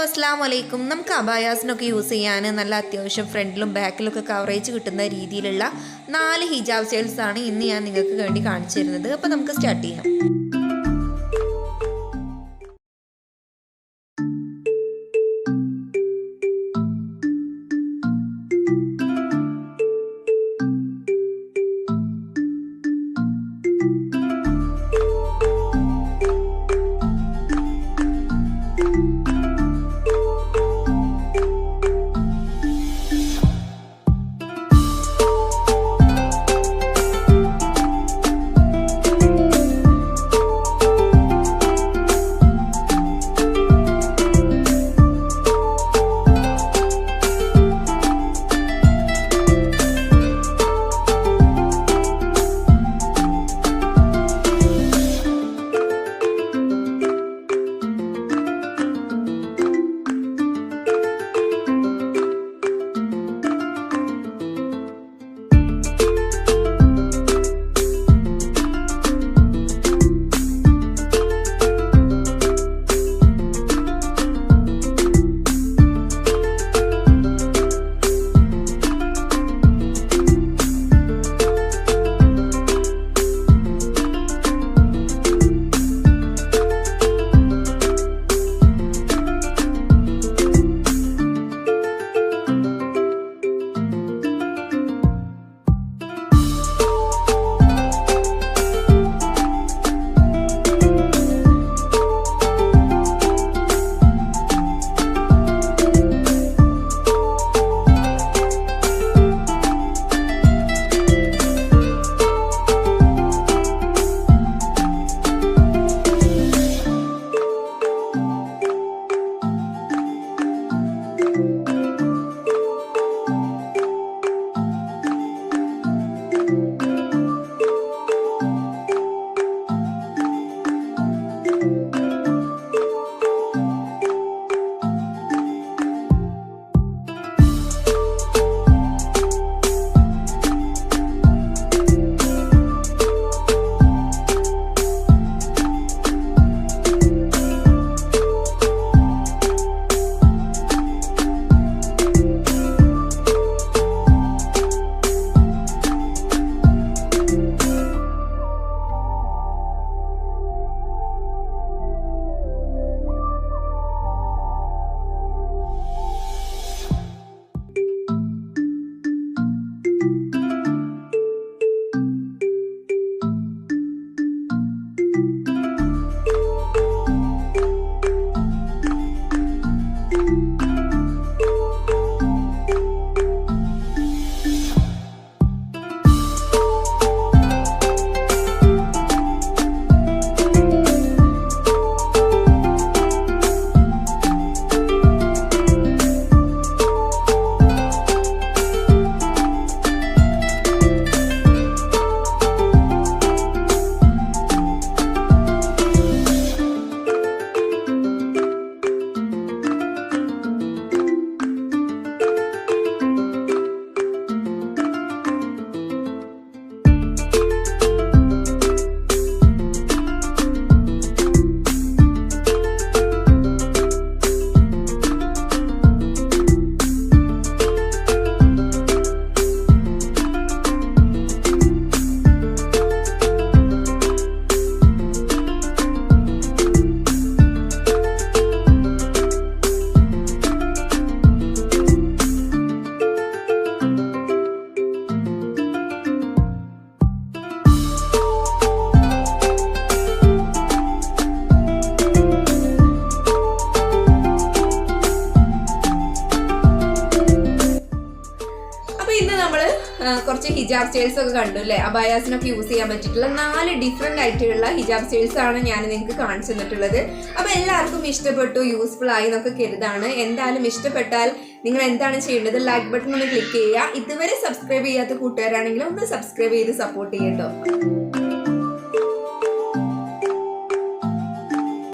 അസ്സലാമു അലൈക്കും. നമുക്ക് അബായാസിനൊക്കെ യൂസ് ചെയ്യാൻ നല്ല അത്യാവശ്യം ഫ്രണ്ടിലും ബാക്കിലൊക്കെ കവറേജ് കിട്ടുന്ന രീതിയിലുള്ള 4 ഹിജാബ് സ്റ്റൈൽസ് ആണ് ഇന്ന് ഞാൻ നിങ്ങൾക്ക് വേണ്ടി കാണിച്ചു തരുന്നത്. അപ്പോൾ നമുക്ക് സ്റ്റാർട്ട് ചെയ്യാം. കുറച്ച് ഹിജാബ് സ്റ്റൈൽസ് ഒക്കെ കണ്ടു അല്ലേ. അബായാസിനൊക്കെ യൂസ് ചെയ്യാൻ പറ്റിയിട്ടുള്ള 4 ഡിഫറെന്റ് ആയിട്ടുള്ള ഹിജാബ് സ്റ്റൈൽസ് ആണ് ഞാൻ നിങ്ങൾക്ക് കാണിച്ചു തന്നിട്ടുള്ളത്. അപ്പൊ എല്ലാവർക്കും ഇഷ്ടപ്പെട്ടു, യൂസ്ഫുൾ ആയി എന്നൊക്കെ കരുതാണ്. എന്തായാലും ഇഷ്ടപ്പെട്ടാൽ നിങ്ങൾ എന്താണ് ചെയ്യേണ്ടത്, ലൈക്ക് ബട്ടൺ ഒന്ന് ക്ലിക്ക് ചെയ്യുക. ഇതുവരെ സബ്സ്ക്രൈബ് ചെയ്യാത്ത കൂട്ടുകാരാണെങ്കിൽ ഒന്ന് സബ്സ്ക്രൈബ് ചെയ്ത് സപ്പോർട്ട് ചെയ്യട്ടോ.